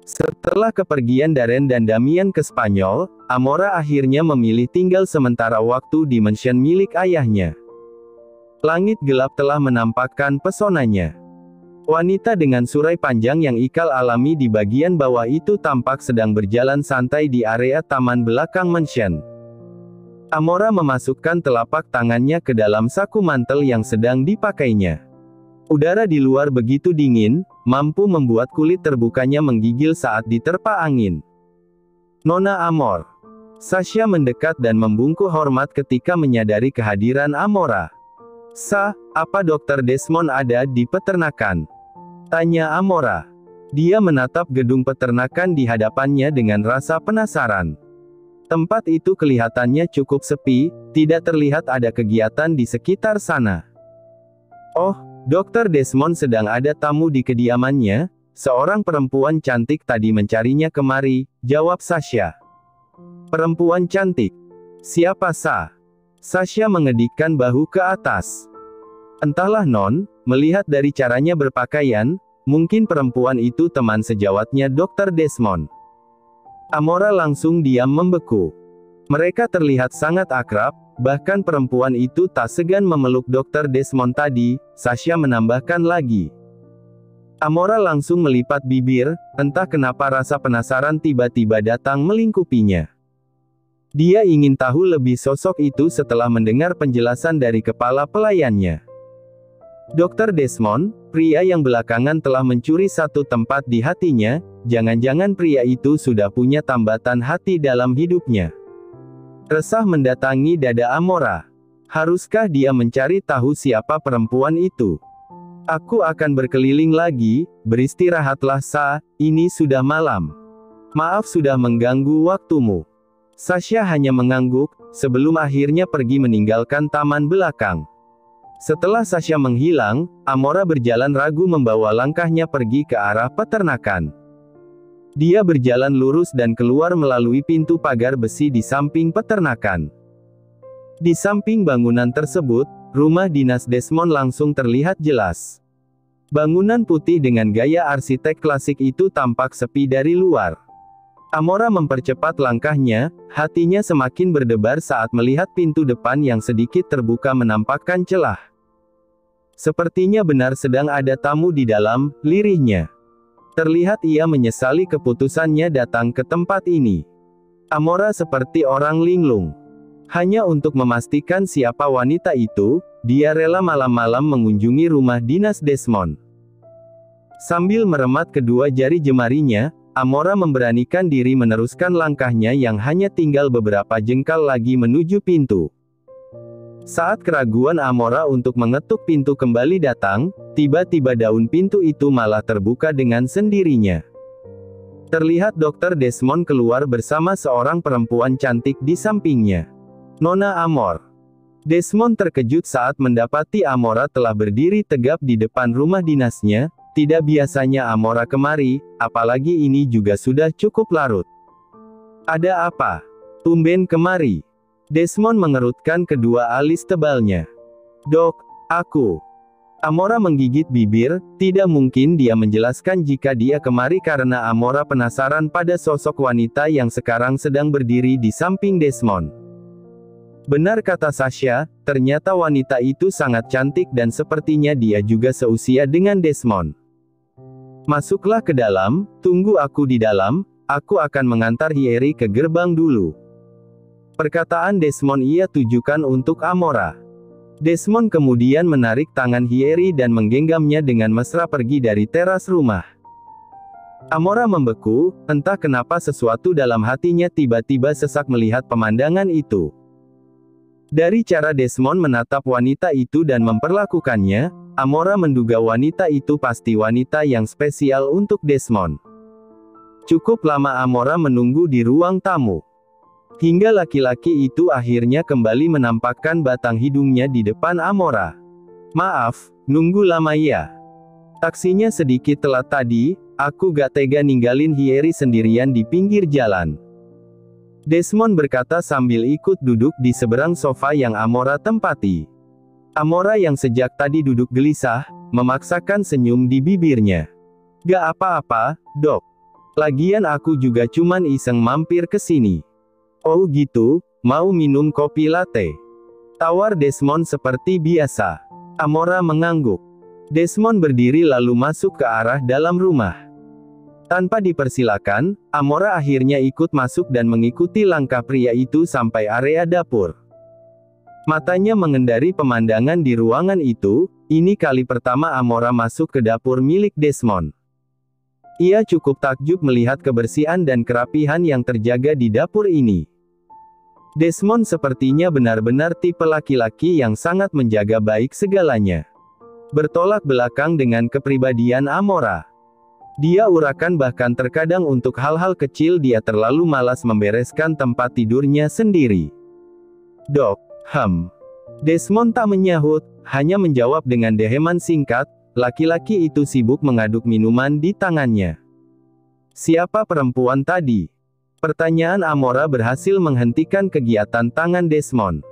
Setelah kepergian Darren dan Damian ke Spanyol, Amora akhirnya memilih tinggal sementara waktu di mansion milik ayahnya. Langit gelap telah menampakkan pesonanya. Wanita dengan surai panjang yang Ikal alami di bagian bawah itu tampak sedang berjalan santai di area taman belakang mansion. Amora memasukkan telapak tangannya ke dalam saku mantel yang sedang dipakainya. Udara di luar begitu dingin, mampu membuat kulit terbukanya menggigil saat diterpa angin. Nona Amor. Sasha mendekat dan membungkuk hormat ketika menyadari kehadiran Amora. Apa Dr. Desmond ada di peternakan? Tanya Amora. Dia menatap gedung peternakan di hadapannya dengan rasa penasaran. Tempat itu kelihatannya cukup sepi, tidak terlihat ada kegiatan di sekitar sana. Oh, Dr. Desmond sedang ada tamu di kediamannya, seorang perempuan cantik tadi mencarinya kemari, jawab Sasha. Perempuan cantik? Siapa Sasha mengedikkan bahu ke atas. Entahlah non, melihat dari caranya berpakaian, mungkin perempuan itu teman sejawatnya Dr. Desmond. Amora langsung diam membeku. Mereka terlihat sangat akrab, bahkan perempuan itu tak segan memeluk Dr. Desmond tadi, Sasha menambahkan lagi. Amora langsung melipat bibir, entah kenapa rasa penasaran tiba-tiba datang melingkupinya. Dia ingin tahu lebih sosok itu setelah mendengar penjelasan dari kepala pelayannya. Dr. Desmond, pria yang belakangan telah mencuri satu tempat di hatinya, jangan-jangan pria itu sudah punya tambatan hati dalam hidupnya. Resah mendatangi dada Amora. Haruskah dia mencari tahu siapa perempuan itu? Aku akan berkeliling lagi, beristirahatlah ini sudah malam. Maaf sudah mengganggu waktumu. Sasha hanya mengangguk, sebelum akhirnya pergi meninggalkan taman belakang. Setelah Sasha menghilang, Amora berjalan ragu membawa langkahnya pergi ke arah peternakan. Dia berjalan lurus dan keluar melalui pintu pagar besi di samping peternakan. Di samping bangunan tersebut, rumah dinas Desmond langsung terlihat jelas. Bangunan putih dengan gaya arsitek klasik itu tampak sepi dari luar. Amora mempercepat langkahnya, hatinya semakin berdebar saat melihat pintu depan yang sedikit terbuka menampakkan celah. Sepertinya benar sedang ada tamu di dalam, lirihnya. Terlihat ia menyesali keputusannya datang ke tempat ini. Amora seperti orang linglung. Hanya untuk memastikan siapa wanita itu, dia rela malam-malam mengunjungi rumah dinas Desmond. Sambil meremat kedua jari jemarinya, Amora memberanikan diri meneruskan langkahnya yang hanya tinggal beberapa jengkal lagi menuju pintu. Saat keraguan Amora untuk mengetuk pintu kembali datang, tiba-tiba daun pintu itu malah terbuka dengan sendirinya. Terlihat Dr. Desmond keluar bersama seorang perempuan cantik di sampingnya. Nona Amor. Desmond terkejut saat mendapati Amora telah berdiri tegap di depan rumah dinasnya. Tidak biasanya Amora kemari, apalagi ini juga sudah cukup larut. Ada apa? Tumben kemari. Desmond mengerutkan kedua alis tebalnya. Dok, aku. Amora menggigit bibir, tidak mungkin dia menjelaskan jika dia kemari karena Amora penasaran pada sosok wanita yang sekarang sedang berdiri di samping Desmond. Benar kata Sasha, ternyata wanita itu sangat cantik dan sepertinya dia juga seusia dengan Desmond. Masuklah ke dalam, tunggu aku di dalam, aku akan mengantar Hiyeri ke gerbang dulu. Perkataan Desmond ia tujukan untuk Amora. Desmond kemudian menarik tangan Hiyeri dan menggenggamnya dengan mesra pergi dari teras rumah. Amora membeku, entah kenapa sesuatu dalam hatinya tiba-tiba sesak melihat pemandangan itu. Dari cara Desmond menatap wanita itu dan memperlakukannya, Amora menduga wanita itu pasti wanita yang spesial untuk Desmond. Cukup lama Amora menunggu di ruang tamu. Hingga laki-laki itu akhirnya kembali menampakkan batang hidungnya di depan Amora. Maaf, nunggu lama ya. Taksinya sedikit telat tadi, aku gak tega ninggalin Hiyeri sendirian di pinggir jalan. Desmond berkata sambil ikut duduk di seberang sofa yang Amora tempati. Amora yang sejak tadi duduk gelisah, memaksakan senyum di bibirnya. Gak apa-apa, Dok. Lagian aku juga cuman iseng mampir ke sini. Oh gitu, mau minum kopi latte? Tawar Desmond seperti biasa. Amora mengangguk. Desmond berdiri lalu masuk ke arah dalam rumah. Tanpa dipersilakan, Amora akhirnya ikut masuk dan mengikuti langkah pria itu sampai area dapur. Matanya mengendari pemandangan di ruangan itu. Ini kali pertama Amora masuk ke dapur milik Desmond. Ia cukup takjub melihat kebersihan dan kerapihan yang terjaga di dapur ini. Desmond sepertinya benar-benar tipe laki-laki yang sangat menjaga baik segalanya. Bertolak belakang dengan kepribadian Amora. Dia urakan bahkan terkadang untuk hal-hal kecil dia terlalu malas membereskan tempat tidurnya sendiri. Dok, Desmond tak menyahut, hanya menjawab dengan deheman singkat. Laki-laki itu sibuk mengaduk minuman di tangannya. Siapa perempuan tadi? Pertanyaan Amora berhasil menghentikan kegiatan tangan Desmond.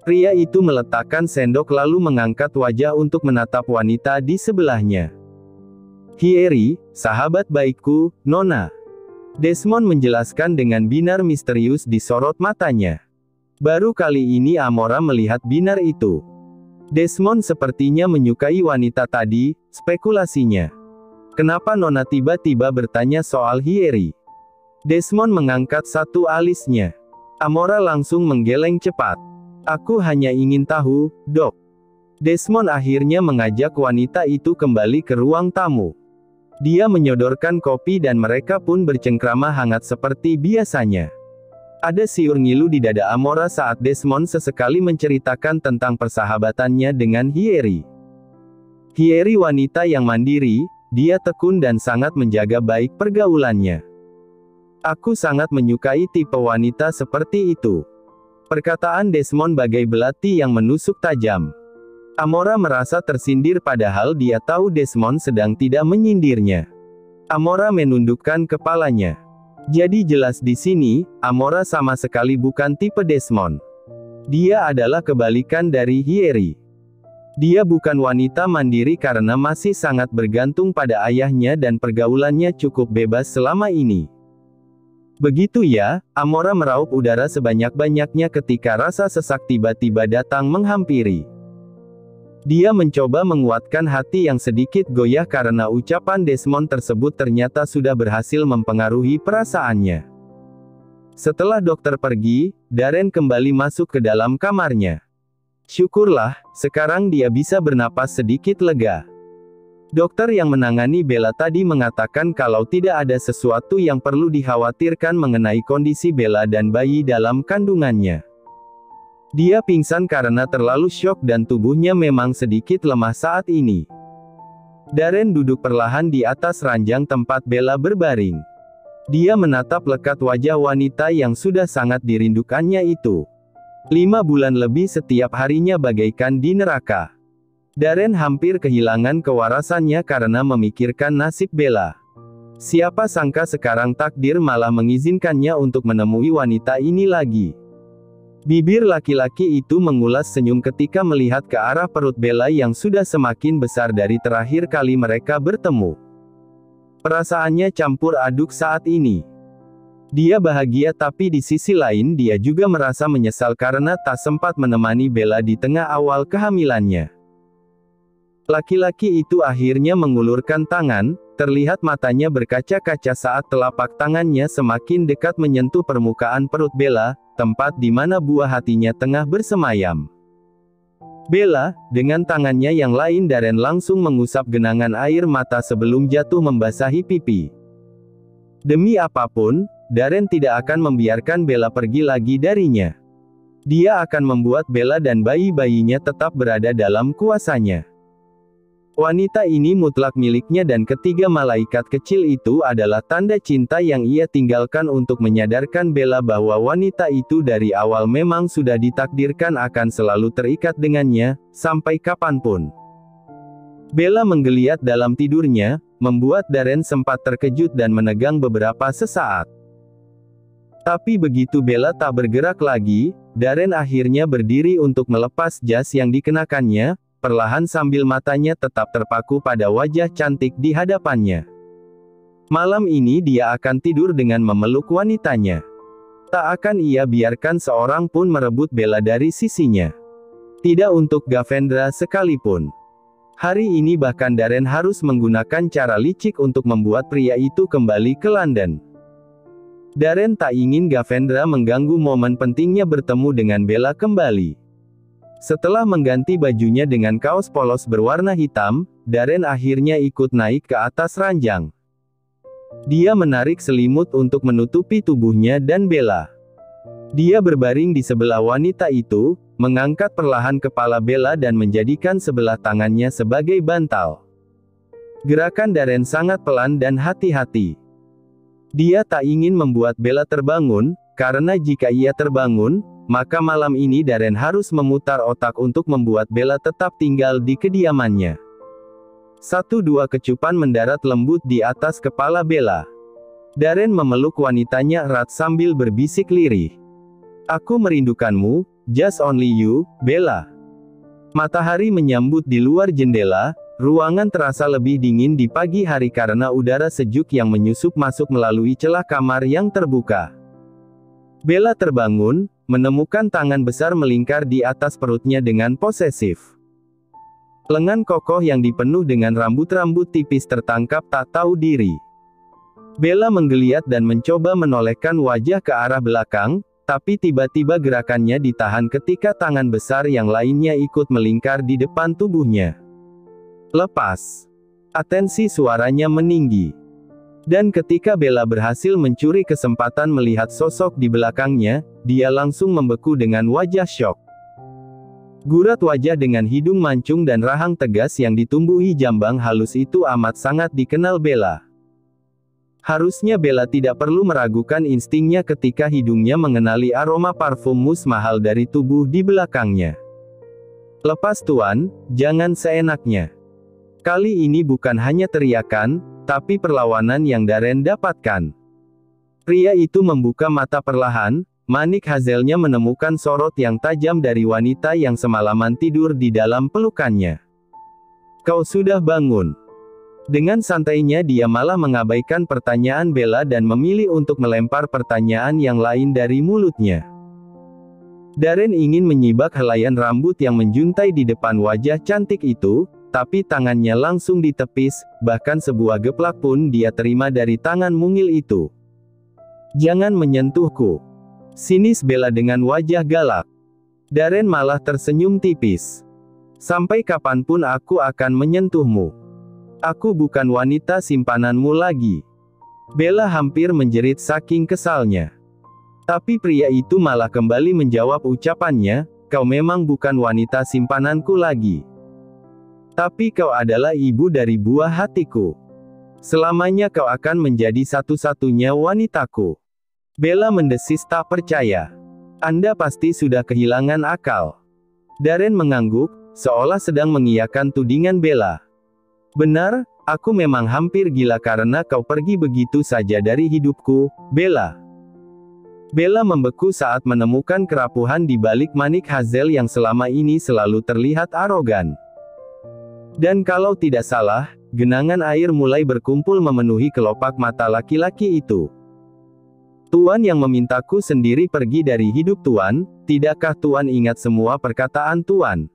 Pria itu meletakkan sendok lalu mengangkat wajah untuk menatap wanita di sebelahnya. Hyeri, sahabat baikku, Nona. Desmond menjelaskan dengan binar misterius di sorot matanya. Baru kali ini Amora melihat binar itu. Desmond sepertinya menyukai wanita tadi, spekulasinya. Kenapa Nona tiba-tiba bertanya soal Hyeri? Desmond mengangkat satu alisnya. Amora langsung menggeleng cepat. Aku hanya ingin tahu, Dok. Desmond akhirnya mengajak wanita itu kembali ke ruang tamu. Dia menyodorkan kopi dan mereka pun bercengkrama hangat seperti biasanya. Ada siur ngilu di dada Amora saat Desmond sesekali menceritakan tentang persahabatannya dengan Hyeri. Hyeri wanita yang mandiri, dia tekun dan sangat menjaga baik pergaulannya. Aku sangat menyukai tipe wanita seperti itu. Perkataan Desmond bagai belati yang menusuk tajam. Amora merasa tersindir padahal dia tahu Desmond sedang tidak menyindirnya. Amora menundukkan kepalanya. Jadi jelas di sini, Amora sama sekali bukan tipe Desmond. Dia adalah kebalikan dari Hyeri. Dia bukan wanita mandiri karena masih sangat bergantung pada ayahnya dan pergaulannya cukup bebas selama ini. Begitu ya, Amora meraup udara sebanyak-banyaknya ketika rasa sesak tiba-tiba datang menghampiri. Dia mencoba menguatkan hati yang sedikit goyah karena ucapan Desmond tersebut ternyata sudah berhasil mempengaruhi perasaannya. Setelah dokter pergi, Darren kembali masuk ke dalam kamarnya. Syukurlah, sekarang dia bisa bernapas sedikit lega. Dokter yang menangani Bella tadi mengatakan kalau tidak ada sesuatu yang perlu dikhawatirkan mengenai kondisi Bella dan bayi dalam kandungannya. Dia pingsan karena terlalu syok dan tubuhnya memang sedikit lemah saat ini. Darren duduk perlahan di atas ranjang tempat Bella berbaring. Dia menatap lekat wajah wanita yang sudah sangat dirindukannya itu. 5 bulan lebih setiap harinya bagaikan di neraka. Darren hampir kehilangan kewarasannya karena memikirkan nasib Bella. Siapa sangka sekarang takdir malah mengizinkannya untuk menemui wanita ini lagi. Bibir laki-laki itu mengulas senyum ketika melihat ke arah perut Bella yang sudah semakin besar dari terakhir kali mereka bertemu. Perasaannya campur aduk saat ini. Dia bahagia tapi di sisi lain dia juga merasa menyesal karena tak sempat menemani Bella di tengah awal kehamilannya. Laki-laki itu akhirnya mengulurkan tangan, terlihat matanya berkaca-kaca saat telapak tangannya semakin dekat menyentuh permukaan perut Bella, tempat di mana buah hatinya tengah bersemayam. Bella, dengan tangannya yang lain Darren langsung mengusap genangan air mata sebelum jatuh membasahi pipi. Demi apapun, Darren tidak akan membiarkan Bella pergi lagi darinya. Dia akan membuat Bella dan bayi-bayinya tetap berada dalam kuasanya. Wanita ini mutlak miliknya dan ketiga malaikat kecil itu adalah tanda cinta yang ia tinggalkan untuk menyadarkan Bella bahwa wanita itu dari awal memang sudah ditakdirkan akan selalu terikat dengannya, sampai kapanpun. Bella menggeliat dalam tidurnya, membuat Darren sempat terkejut dan menegang beberapa sesaat. Tapi begitu Bella tak bergerak lagi, Darren akhirnya berdiri untuk melepas jas yang dikenakannya, perlahan sambil matanya tetap terpaku pada wajah cantik di hadapannya. Malam ini dia akan tidur dengan memeluk wanitanya. Tak akan ia biarkan seorang pun merebut Bella dari sisinya. Tidak untuk Gavendra sekalipun. Hari ini bahkan Darren harus menggunakan cara licik untuk membuat pria itu kembali ke London. Darren tak ingin Gavendra mengganggu momen pentingnya bertemu dengan Bella kembali. Setelah mengganti bajunya dengan kaos polos berwarna hitam, Darren akhirnya ikut naik ke atas ranjang. Dia menarik selimut untuk menutupi tubuhnya dan Bella. Dia berbaring di sebelah wanita itu, mengangkat perlahan kepala Bella dan menjadikan sebelah tangannya sebagai bantal. Gerakan Darren sangat pelan dan hati-hati. Dia tak ingin membuat Bella terbangun, karena jika ia terbangun, maka malam ini Darren harus memutar otak untuk membuat Bella tetap tinggal di kediamannya. 1-2 kecupan mendarat lembut di atas kepala Bella. Darren memeluk wanitanya erat sambil berbisik lirih. "Aku merindukanmu, just only you, Bella." Matahari menyambut di luar jendela, ruangan terasa lebih dingin di pagi hari karena udara sejuk yang menyusup masuk melalui celah kamar yang terbuka. Bella terbangun, menemukan tangan besar melingkar di atas perutnya dengan posesif. Lengan kokoh yang dipenuh dengan rambut-rambut tipis tertangkap tak tahu diri. Bella menggeliat dan mencoba menolehkan wajah ke arah belakang, tapi tiba-tiba gerakannya ditahan ketika tangan besar yang lainnya ikut melingkar di depan tubuhnya. "Lepas!" Atensi suaranya meninggi. Dan ketika Bella berhasil mencuri kesempatan melihat sosok di belakangnya, dia langsung membeku dengan wajah syok. Gurat wajah dengan hidung mancung dan rahang tegas yang ditumbuhi jambang halus itu amat sangat dikenal Bella. Harusnya Bella tidak perlu meragukan instingnya ketika hidungnya mengenali aroma parfum mus mahal dari tubuh di belakangnya. "Lepas tuan, jangan seenaknya." Kali ini bukan hanya teriakan, tapi perlawanan yang Darren dapatkan. Pria itu membuka mata perlahan, manik hazelnya menemukan sorot yang tajam dari wanita yang semalaman tidur di dalam pelukannya. "Kau sudah bangun?" Dengan santainya dia malah mengabaikan pertanyaan Bella dan memilih untuk melempar pertanyaan yang lain dari mulutnya. Darren ingin menyibak helaian rambut yang menjuntai di depan wajah cantik itu, tapi tangannya langsung ditepis, bahkan sebuah geplak pun dia terima dari tangan mungil itu. "Jangan menyentuhku," sinis Bella dengan wajah galak. Darren malah tersenyum tipis. "Sampai kapanpun aku akan menyentuhmu. Aku bukan wanita simpananmu lagi." Bella hampir menjerit saking kesalnya. Tapi pria itu malah kembali menjawab ucapannya, "Kau memang bukan wanita simpananku lagi. Tapi kau adalah ibu dari buah hatiku. Selamanya kau akan menjadi satu-satunya wanitaku." Bella mendesis tak percaya. "Anda pasti sudah kehilangan akal." Darren mengangguk, seolah sedang mengiyakan tudingan Bella. "Benar, aku memang hampir gila karena kau pergi begitu saja dari hidupku, Bella." Bella membeku saat menemukan kerapuhan di balik manik hazel yang selama ini selalu terlihat arogan. Dan kalau tidak salah, genangan air mulai berkumpul memenuhi kelopak mata laki-laki itu. "Tuan yang memintaku sendiri pergi dari hidup Tuan, tidakkah Tuan ingat semua perkataan Tuan?"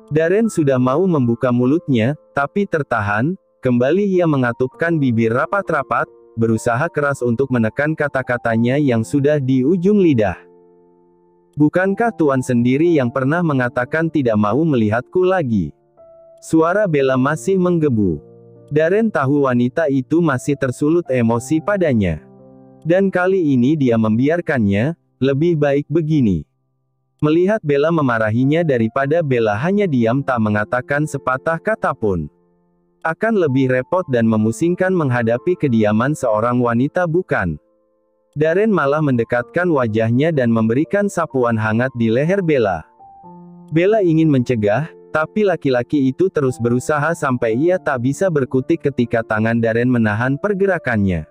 Darren sudah mau membuka mulutnya, tapi tertahan, kembali ia mengatupkan bibir rapat-rapat, berusaha keras untuk menekan kata-katanya yang sudah di ujung lidah. "Bukankah Tuan sendiri yang pernah mengatakan tidak mau melihatku lagi?" Suara Bella masih menggebu. Darren tahu wanita itu masih tersulut emosi padanya. Dan kali ini dia membiarkannya, lebih baik begini. Melihat Bella memarahinya daripada Bella hanya diam tak mengatakan sepatah kata pun. Akan lebih repot dan memusingkan menghadapi kediaman seorang wanita bukan? Darren malah mendekatkan wajahnya dan memberikan sapuan hangat di leher Bella. Bella ingin mencegah, tapi laki-laki itu terus berusaha sampai ia tak bisa berkutik ketika tangan Darren menahan pergerakannya.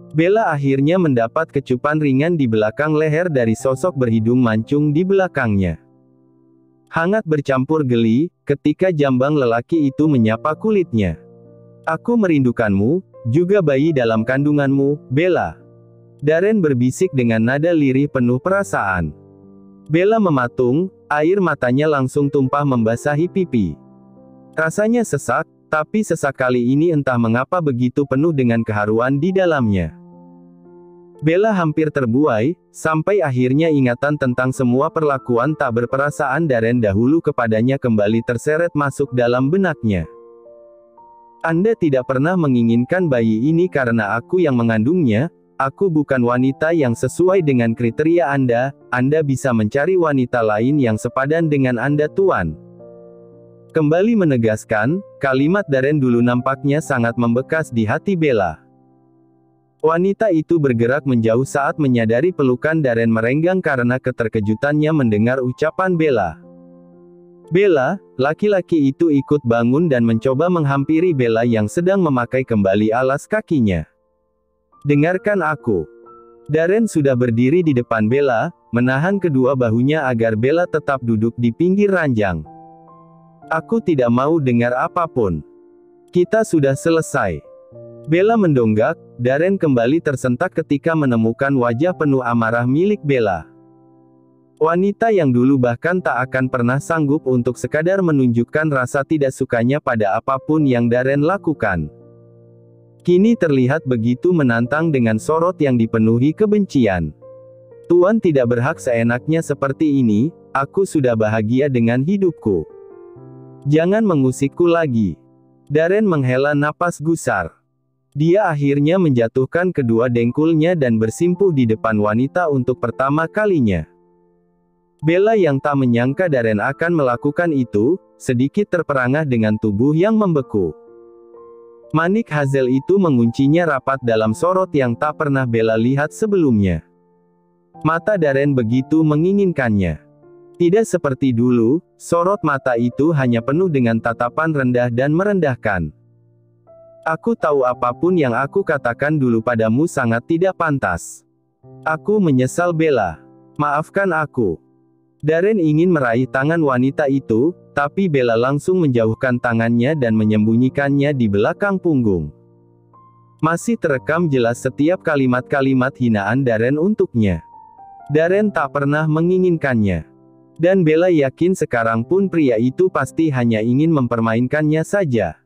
Bella akhirnya mendapat kecupan ringan di belakang leher dari sosok berhidung mancung di belakangnya. Hangat bercampur geli, ketika jambang lelaki itu menyapa kulitnya. Aku merindukanmu, juga bayi dalam kandunganmu, Bella. Darren berbisik dengan nada lirih penuh perasaan. Bella mematung, air matanya langsung tumpah membasahi pipi. Rasanya sesak, tapi sesak kali ini entah mengapa begitu penuh dengan keharuan di dalamnya. Bella hampir terbuai, sampai akhirnya ingatan tentang semua perlakuan tak berperasaan Darren dahulu kepadanya kembali terseret masuk dalam benaknya. Anda tidak pernah menginginkan bayi ini karena aku yang mengandungnya, aku bukan wanita yang sesuai dengan kriteria Anda bisa mencari wanita lain yang sepadan dengan Anda Tuan. Kembali menegaskan, kalimat Darren dulu nampaknya sangat membekas di hati Bella. Wanita itu bergerak menjauh saat menyadari pelukan Darren merenggang karena keterkejutannya mendengar ucapan Bella. Bella, laki-laki itu ikut bangun dan mencoba menghampiri Bella yang sedang memakai kembali alas kakinya. Dengarkan aku. Darren sudah berdiri di depan Bella, menahan kedua bahunya agar Bella tetap duduk di pinggir ranjang. Aku tidak mau dengar apapun. Kita sudah selesai. Bella mendonggak, Darren kembali tersentak ketika menemukan wajah penuh amarah milik Bella. Wanita yang dulu bahkan tak akan pernah sanggup untuk sekadar menunjukkan rasa tidak sukanya pada apapun yang Darren lakukan. Kini terlihat begitu menantang dengan sorot yang dipenuhi kebencian. Tuan tidak berhak seenaknya seperti ini, aku sudah bahagia dengan hidupku. Jangan mengusikku lagi. Darren menghela napas gusar. Dia akhirnya menjatuhkan kedua dengkulnya dan bersimpuh di depan wanita untuk pertama kalinya. Bella yang tak menyangka Darren akan melakukan itu, sedikit terperangah dengan tubuh yang membeku. Manik Hazel itu menguncinya rapat dalam sorot yang tak pernah Bella lihat sebelumnya. Mata Darren begitu menginginkannya. Tidak seperti dulu, sorot mata itu hanya penuh dengan tatapan rendah dan merendahkan. Aku tahu apapun yang aku katakan dulu padamu sangat tidak pantas. Aku menyesal Bella. Maafkan aku. Darren ingin meraih tangan wanita itu, tapi Bella langsung menjauhkan tangannya dan menyembunyikannya di belakang punggung. Masih terekam jelas setiap kalimat-kalimat hinaan Darren untuknya. Darren tak pernah menginginkannya. Dan Bella yakin sekarang pun pria itu pasti hanya ingin mempermainkannya saja.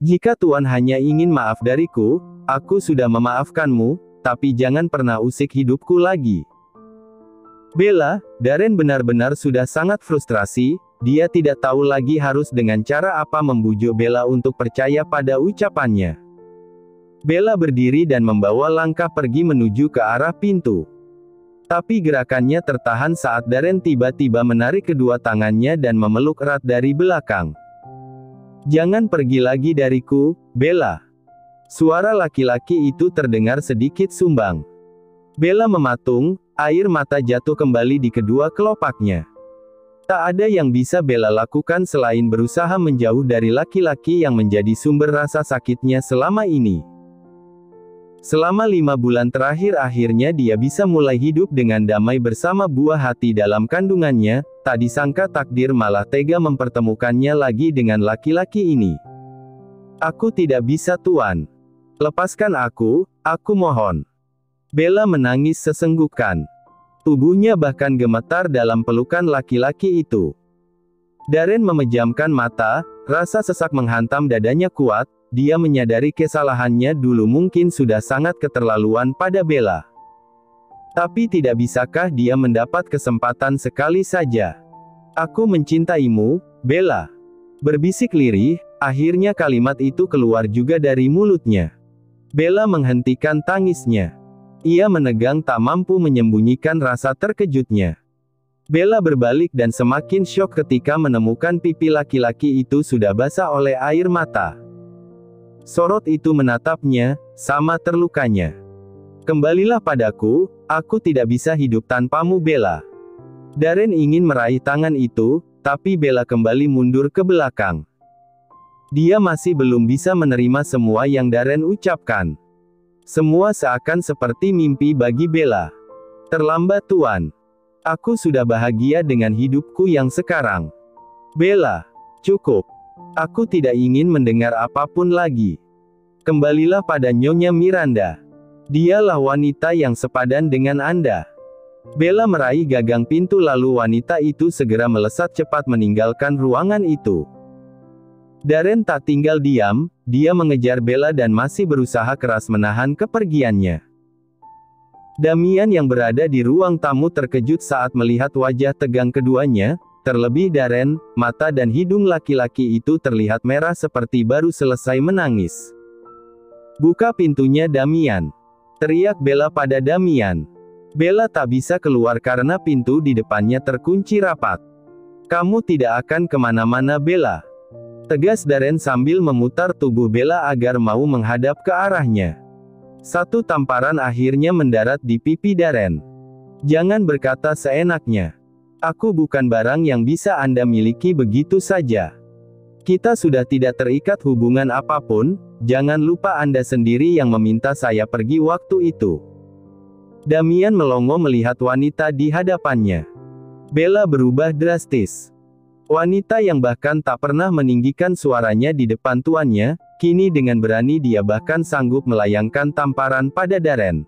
Jika Tuan hanya ingin maaf dariku, aku sudah memaafkanmu, tapi jangan pernah usik hidupku lagi. Bella, Darren benar-benar sudah sangat frustrasi, dia tidak tahu lagi harus dengan cara apa membujuk Bella untuk percaya pada ucapannya. Bella berdiri dan membawa langkah pergi menuju ke arah pintu. Tapi gerakannya tertahan saat Darren tiba-tiba menarik kedua tangannya dan memeluk erat dari belakang. Jangan pergi lagi dariku, Bella. Suara laki-laki itu terdengar sedikit sumbang. Bella mematung, air mata jatuh kembali di kedua kelopaknya. Tak ada yang bisa Bella lakukan selain berusaha menjauh dari laki-laki yang menjadi sumber rasa sakitnya selama ini. Selama 5 bulan terakhir akhirnya dia bisa mulai hidup dengan damai bersama buah hati dalam kandungannya, tak disangka takdir malah tega mempertemukannya lagi dengan laki-laki ini. Aku tidak bisa Tuan. Lepaskan aku mohon. Bella menangis sesenggukan. Tubuhnya bahkan gemetar dalam pelukan laki-laki itu. Darren memejamkan mata, rasa sesak menghantam dadanya kuat. Dia menyadari kesalahannya dulu mungkin sudah sangat keterlaluan pada Bella. Tapi tidak bisakah dia mendapat kesempatan sekali saja? Aku mencintaimu, Bella. Berbisik lirih, akhirnya kalimat itu keluar juga dari mulutnya. Bella menghentikan tangisnya. Ia menegang tak mampu menyembunyikan rasa terkejutnya. Bella berbalik dan semakin syok ketika menemukan pipi laki-laki itu sudah basah oleh air mata. Sorot itu menatapnya, sama terlukanya. Kembalilah padaku, aku tidak bisa hidup tanpamu Bella. Darren ingin meraih tangan itu, tapi Bella kembali mundur ke belakang. Dia masih belum bisa menerima semua yang Darren ucapkan. Semua seakan seperti mimpi bagi Bella. Terlambat Tuan. Aku sudah bahagia dengan hidupku yang sekarang. Bella, cukup. Aku tidak ingin mendengar apapun lagi. Kembalilah pada Nyonya Miranda. Dialah wanita yang sepadan dengan Anda. Bella meraih gagang pintu lalu wanita itu segera melesat cepat meninggalkan ruangan itu. Darren tak tinggal diam, dia mengejar Bella dan masih berusaha keras menahan kepergiannya. Damian yang berada di ruang tamu terkejut saat melihat wajah tegang keduanya, terlebih Darren, mata dan hidung laki-laki itu terlihat merah seperti baru selesai menangis. "Buka pintunya Damian!" teriak Bella pada Damian. Bella tak bisa keluar karena pintu di depannya terkunci rapat. "Kamu tidak akan kemana-mana Bella," tegas Darren sambil memutar tubuh Bella agar mau menghadap ke arahnya. Satu tamparan akhirnya mendarat di pipi Darren. "Jangan berkata seenaknya. Aku bukan barang yang bisa Anda miliki begitu saja. Kita sudah tidak terikat hubungan apapun, jangan lupa Anda sendiri yang meminta saya pergi waktu itu." Damian melongo melihat wanita di hadapannya. Bella berubah drastis. Wanita yang bahkan tak pernah meninggikan suaranya di depan tuannya, kini dengan berani dia bahkan sanggup melayangkan tamparan pada Darren.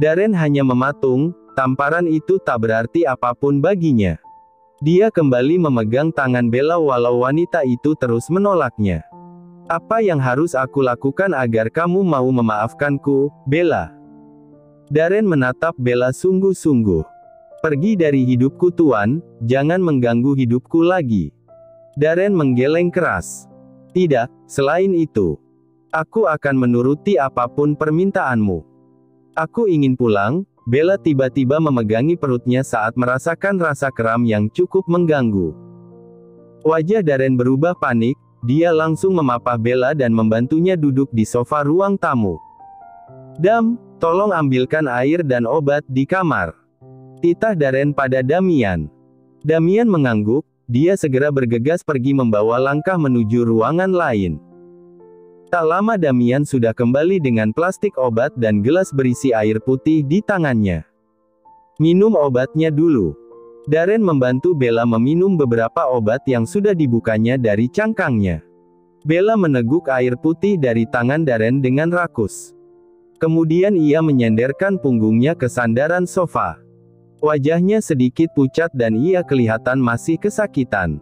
Darren hanya mematung, tamparan itu tak berarti apapun baginya. Dia kembali memegang tangan Bella walau wanita itu terus menolaknya. "Apa yang harus aku lakukan agar kamu mau memaafkanku, Bella?" Darren menatap Bella sungguh-sungguh. "Pergi dari hidupku tuan, jangan mengganggu hidupku lagi." Darren menggeleng keras. "Tidak, selain itu. Aku akan menuruti apapun permintaanmu. Aku ingin pulang." Bella tiba-tiba memegangi perutnya saat merasakan rasa kram yang cukup mengganggu. Wajah Darren berubah panik, dia langsung memapah Bella dan membantunya duduk di sofa ruang tamu. "Dam, tolong ambilkan air dan obat di kamar," titah Darren pada Damian. Damian mengangguk, dia segera bergegas pergi membawa langkah menuju ruangan lain. Tak lama Damian sudah kembali dengan plastik obat dan gelas berisi air putih di tangannya. "Minum obatnya dulu." Darren membantu Bella meminum beberapa obat yang sudah dibukanya dari cangkangnya. Bella meneguk air putih dari tangan Darren dengan rakus. Kemudian ia menyenderkan punggungnya ke sandaran sofa. Wajahnya sedikit pucat dan ia kelihatan masih kesakitan.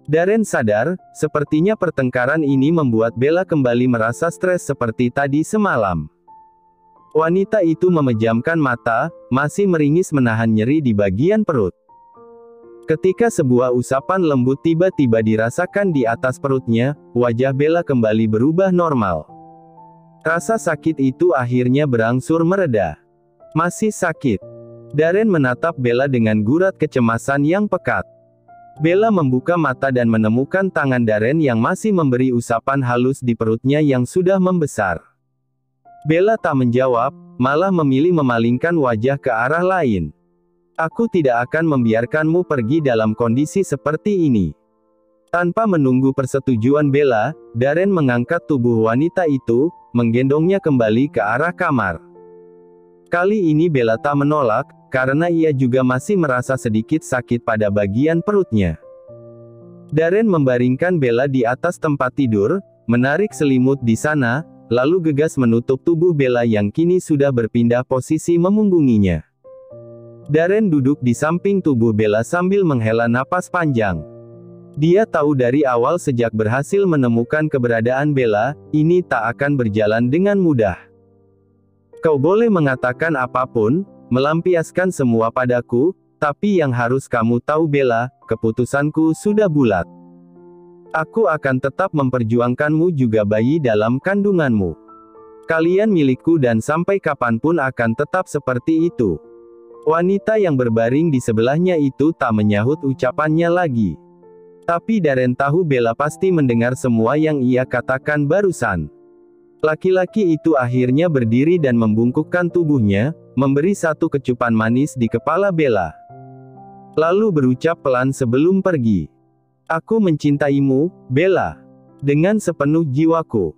Darren sadar, sepertinya pertengkaran ini membuat Bella kembali merasa stres seperti tadi semalam. Wanita itu memejamkan mata, masih meringis menahan nyeri di bagian perut. Ketika sebuah usapan lembut tiba-tiba dirasakan di atas perutnya, wajah Bella kembali berubah normal. Rasa sakit itu akhirnya berangsur mereda. "Masih sakit?" Darren menatap Bella dengan gurat kecemasan yang pekat. Bella membuka mata dan menemukan tangan Darren yang masih memberi usapan halus di perutnya yang sudah membesar. Bella tak menjawab, malah memilih memalingkan wajah ke arah lain. "Aku tidak akan membiarkanmu pergi dalam kondisi seperti ini." Tanpa menunggu persetujuan Bella, Darren mengangkat tubuh wanita itu, menggendongnya kembali ke arah kamar. Kali ini Bella tak menolak, karena ia juga masih merasa sedikit sakit pada bagian perutnya. Darren membaringkan Bella di atas tempat tidur, menarik selimut di sana, lalu gegas menutup tubuh Bella yang kini sudah berpindah posisi memunggunginya. Darren duduk di samping tubuh Bella sambil menghela napas panjang. Dia tahu dari awal sejak berhasil menemukan keberadaan Bella, ini tak akan berjalan dengan mudah. "Kau boleh mengatakan apapun, melampiaskan semua padaku, tapi yang harus kamu tahu Bella, keputusanku sudah bulat. Aku akan tetap memperjuangkanmu juga bayi dalam kandunganmu. Kalian milikku dan sampai kapanpun akan tetap seperti itu." Wanita yang berbaring di sebelahnya itu tak menyahut ucapannya lagi. Tapi Darren tahu Bella pasti mendengar semua yang ia katakan barusan. Laki-laki itu akhirnya berdiri dan membungkukkan tubuhnya, memberi satu kecupan manis di kepala Bella. Lalu berucap pelan sebelum pergi. "Aku mencintaimu, Bella. Dengan sepenuh jiwaku.